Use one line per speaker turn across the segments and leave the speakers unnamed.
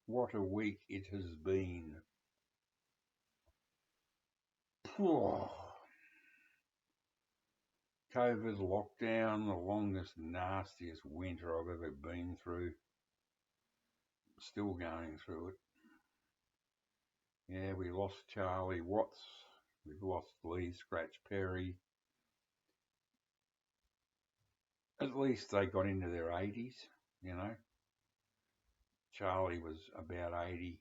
What a week it has been. COVID lockdown, the longest, nastiest winter I've ever been through. Still going through it. Yeah, we lost Charlie Watts. We've lost Lee Scratch Perry. At least they got into their 80s, you know. Charlie was about 80.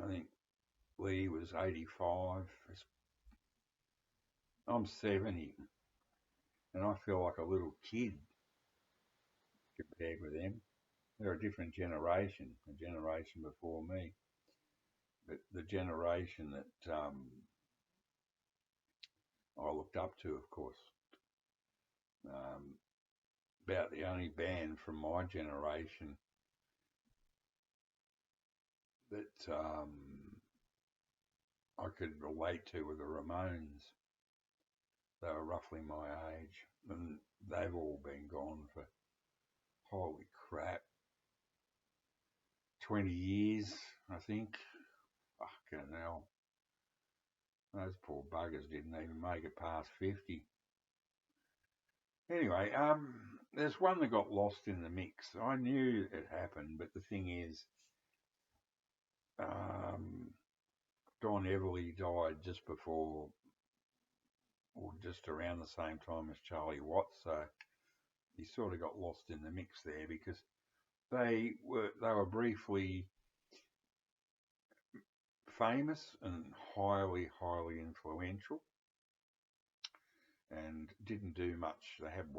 I think Lee was 85. I'm 70, and I feel like a little kid compared with them. They're a different generation, a generation before me. But the generation that I looked up to, of course, about the only band from my generation that I could relate to were the Ramones. They were roughly my age, and they've all been gone for, holy crap, 20 years, I think. Fucking hell. Those poor buggers didn't even make it past 50. Anyway, there's one that got lost in the mix. I knew it happened, but the thing is, Don Everly died just before, or just around the same time as Charlie Watts, so he sort of got lost in the mix there because they were briefly famous and highly influential, and didn't do much. They had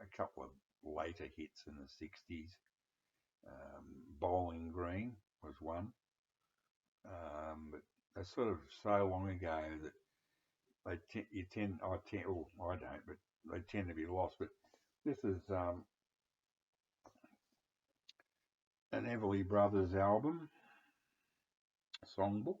a couple of later hits in the 60s. Bowling Green was one, but they're sort of so long ago that I don't, but they tend to be lost. But this is an Everly Brothers album, songbook.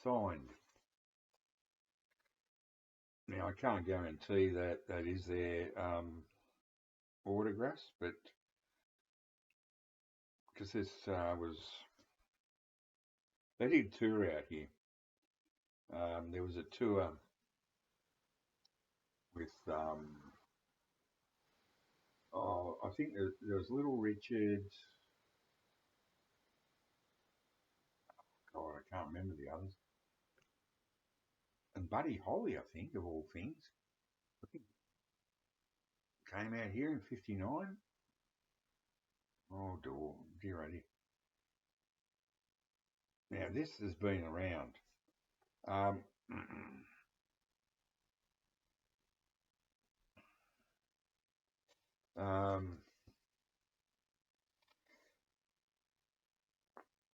Signed. Now, I can't guarantee that that is their autographs, but because this they did tour out here. There was a tour with, I think there was Little Richard. God, I can't remember the others. And Buddy Holly, I think, of all things. I think came out here in '59. Oh, dear, oh dear. Now, this has been around. Um,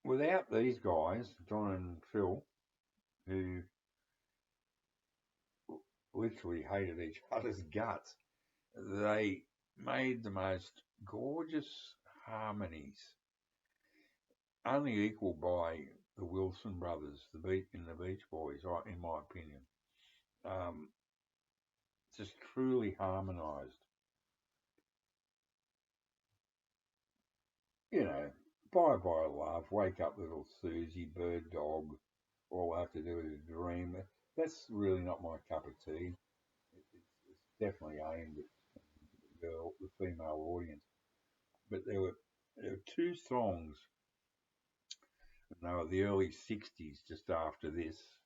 without these guys, Don and Phil, who literally hated each other's guts, they made the most gorgeous harmonies, only equalled by the Wilson brothers, in the Beach Boys, in my opinion. Just truly harmonised. You know, Bye Bye Love, Wake Up Little Susie, Bird Dog, All I Have to Do Is Dream. That's really not my cup of tea. It's definitely aimed at the female audience. But there were two songs, and they were the early 60s, just after this,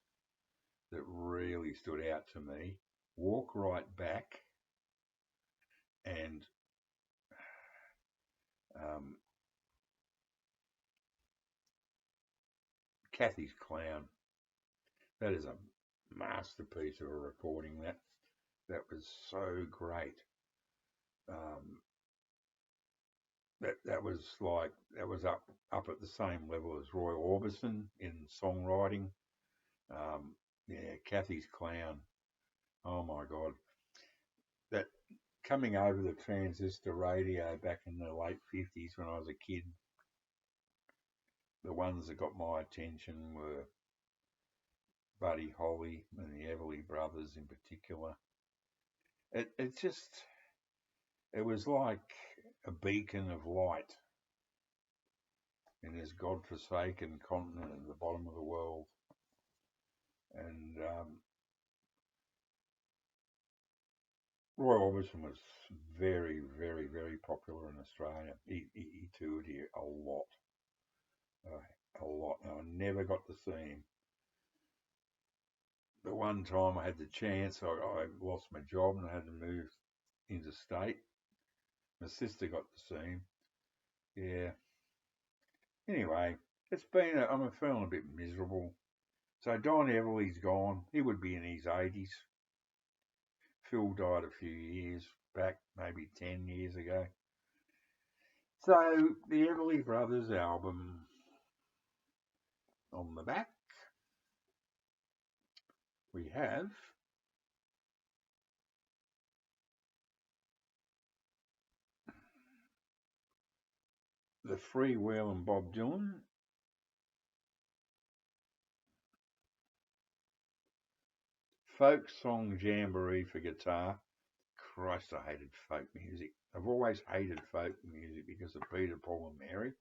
that really stood out to me. Walk Right Back and Kathy's Clown. That is a masterpiece of a recording. That was so great. That was up at the same level as Roy Orbison in songwriting. Yeah, Kathy's Clown. Oh my God, that coming over the transistor radio back in the late 50s when I was a kid, the ones that got my attention were Buddy Holly and the Everly Brothers in particular. It was like a beacon of light in this godforsaken continent at the bottom of the world. And Roy Orbison was very, very, very popular in Australia. He toured here a lot. And I never got to see him. The one time I had the chance, I lost my job and I had to move interstate. My sister got to see him. Yeah. Anyway, I'm feeling a bit miserable. So Don Everly's gone. He would be in his 80s. Phil died a few years back, maybe 10 years ago. So the Everly Brothers album, on the back, we have the Freewheelin' Bob Dylan, Folk Song Jamboree for guitar. Christ, I hated folk music. I've always hated folk music because of Peter, Paul and Mary.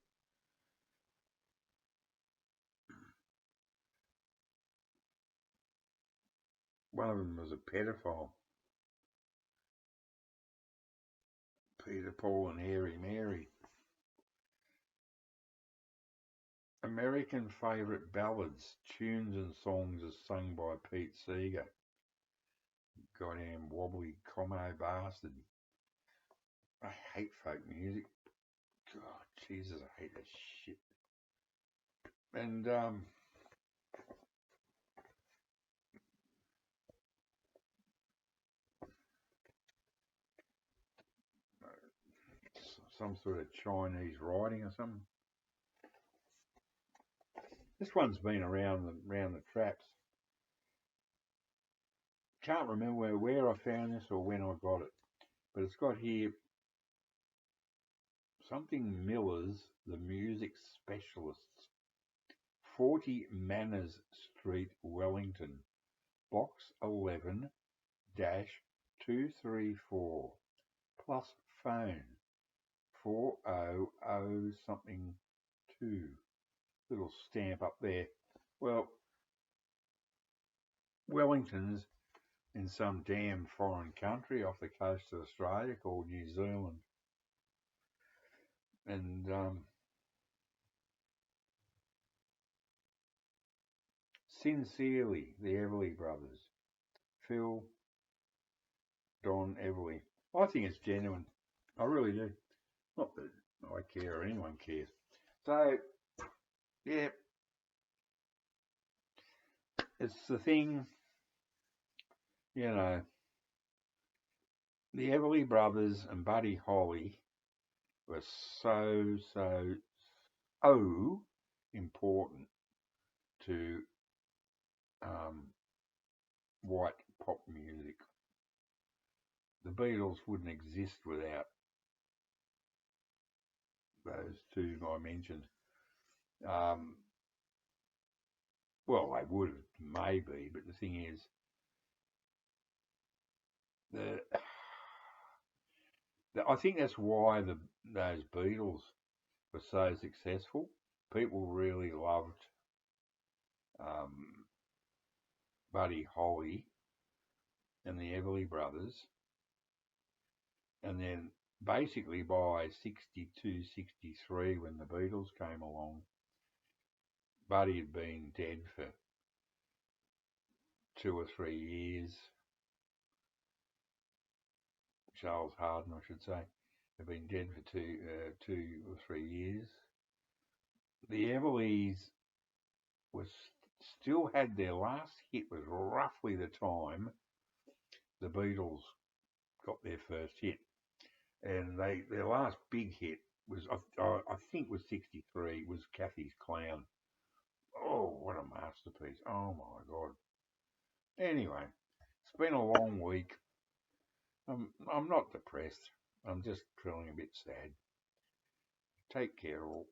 One of them was a pedophile. Peter, Paul and Hairy Mary. American Favourite Ballads, tunes and songs as sung by Pete Seeger. Goddamn wobbly commo bastard. I hate folk music. God, Jesus, I hate that shit. And some sort of Chinese writing or something. This one's been around the traps. Can't remember where I found this or when I got it, but it's got here something Miller's, the music specialists, 40 Manners Street, Wellington, box 11-234, plus phone 400 something 2. Little stamp up there. Well, Wellington's in some damn foreign country off the coast of Australia called New Zealand. And sincerely, the Everly Brothers. Phil, Don Everly. I think it's genuine. I really do. Not that I care or anyone cares. So, yeah, it's the thing, you know, the Everly Brothers and Buddy Holly were so important to white pop music. The Beatles wouldn't exist without those two I mentioned. Well, they would maybe, but the thing is, I think that's why those Beatles were so successful. People really loved Buddy Holly and the Everly Brothers, and then basically by 62, 63, when the Beatles came along, Buddy had been dead for 2 or 3 years. Charles Harden, I should say, had been dead for 2 or 3 years. The Everlys still had their last hit was roughly the time the Beatles got their first hit, and their last big hit was I think was 63, was Kathy's Clown. Oh, what a masterpiece! Oh my God. Anyway, it's been a long week. I'm not depressed. I'm just feeling a bit sad. Take care all.